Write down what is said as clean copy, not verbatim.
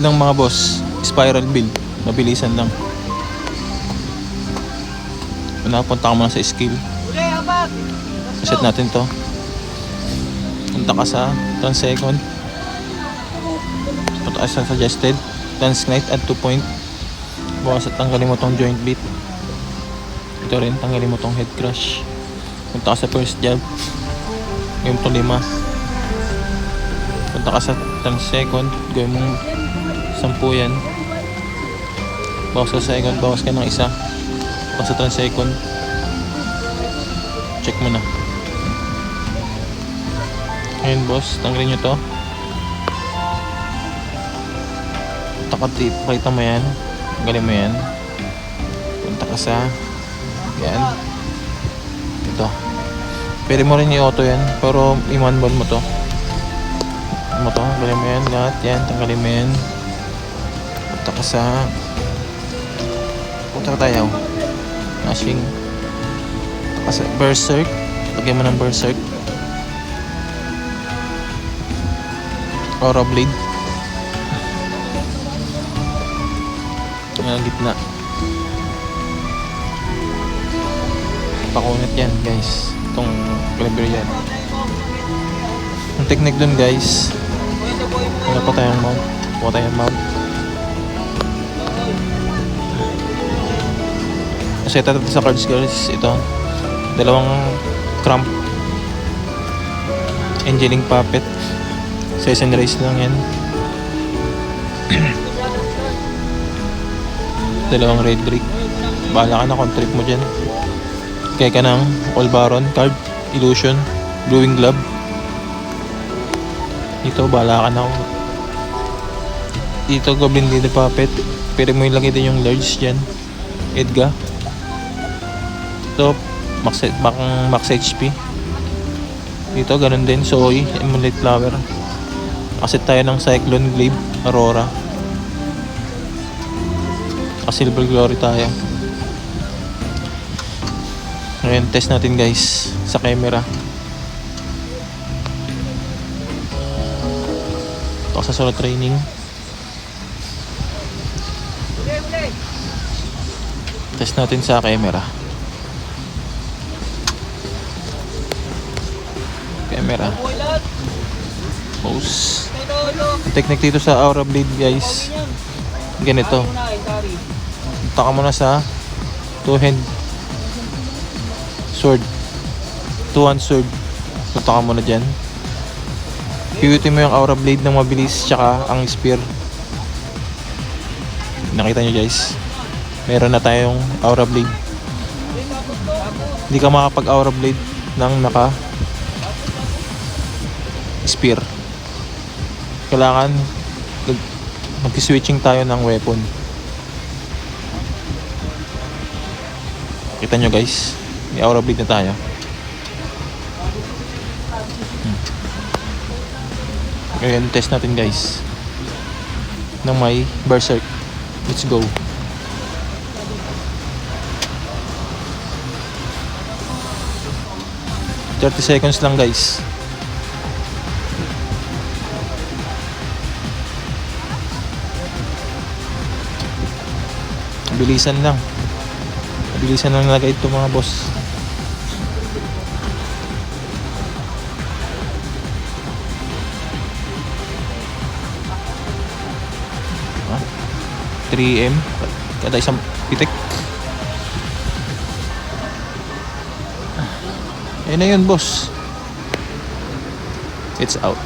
ng mga boss, spiral build. Mabilisan lang. Napunta ka muna sa skill. Set natin to. Punta ka sa 10 second. Punta ka sa suggested. Dance Knight at 2 point. Bawas at tanggalin mo tong joint beat. Ito rin, tanggalin mo tong head crush. Punta ka sa first jab. Gawin mo to 5. Punta ka sa 10 second. Gawin mo 10 yan. Bawas ka second. Bawas ka ng isa. Punta sa 10 second. Check mo na. Ngayon boss, tanggalin nyo to. Pakita mo yan. Tanggalin mo yan. Punta ka sa yan. Ito. Pwede mo rin i-auto yan. Pero i-manual mo to. Tanggalin mo yan. Lahat yan. Tanggalin mo yan. Punta ka sa tayo. Mashing. Punta ka sa Berserk. Lagyan mo ng Berserk. Aura Blade. Ang gitna. Pakunit yan guys. Itong clever yan. Ang technique dun guys. Wala pa tayong mount. Wala tayong mount. Kasi ito sa cards guys. Ito. 2 cramp. Angeling puppet. Size and race lang yan. 2 red brick. Bahala ka na kung trip mo dyan. Kaya ka ng All Baron card, Illusion, Brewing Glove. Dito bahala ka na. Dito Goblin Leader Puppet. Pwede mo ilagay din yung large dyan. Edga. Ito max HP. Dito ganun din. Zoe, Emulate Flower. Kasit tayo ng Cyclone Glaive, Aurora. Silver Glory tayo. Ngayon test natin guys sa camera. Ito sa solo training. Test natin sa camera. Pose. Technique dito sa Aura Blade guys. Ganito. Punta ka muna sa 2-hand sword. 2-hand sword. Punta ka muna dyan. Piwitin mo yung Aura Blade ng mabilis tsaka ang spear. Nakita nyo guys. Meron na tayong Aura Blade. Hindi ka makapag Aura Blade ng naka spear. Kailangan mag-switching tayo ng weapon. Kita nyo guys, may Aura Blade na tayo. Ngayon, test natin guys ng may Berserk. Let's go. $30 seconds lang guys. Bilisan lang. Bilisan lang nalagay ito mga boss. Ah, 3M kada isang pitik. Ayun na yun boss. It's out.